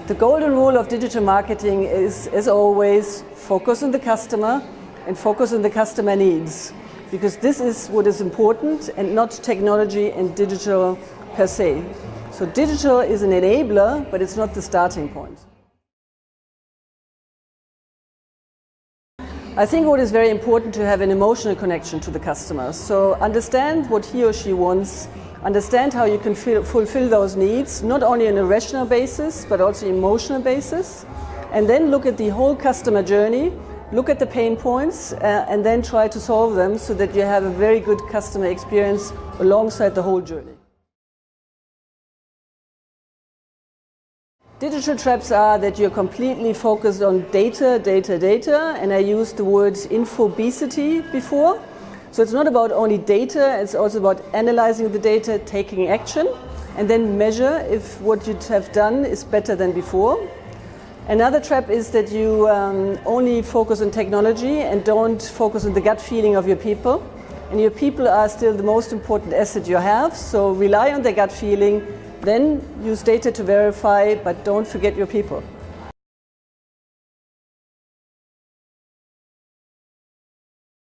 The golden rule of digital marketing is, as always, focus on the customer and focus on the customer needs, because this is what is important and not technology and digital per se. So digital is an enabler, but it's not the starting point. I think what is very important to have an emotional connection to the customer. So understand what he or she wants, understand how you can fulfill those needs, not only on a rational basis, but also emotional basis. And then look at the whole customer journey, look at the pain points, and then try to solve them so that you have a very good customer experience alongside the whole journey. Digital traps are that you're completely focused on data, and I used the word infobesity before. So it's not about only data, it's also about analyzing the data, taking action, and then measure if what you have done is better than before. Another trap is that you only focus on technology and don't focus on the gut feeling of your people. And your people are still the most important asset you have, so rely on their gut feeling, then use data to verify, but don't forget your people.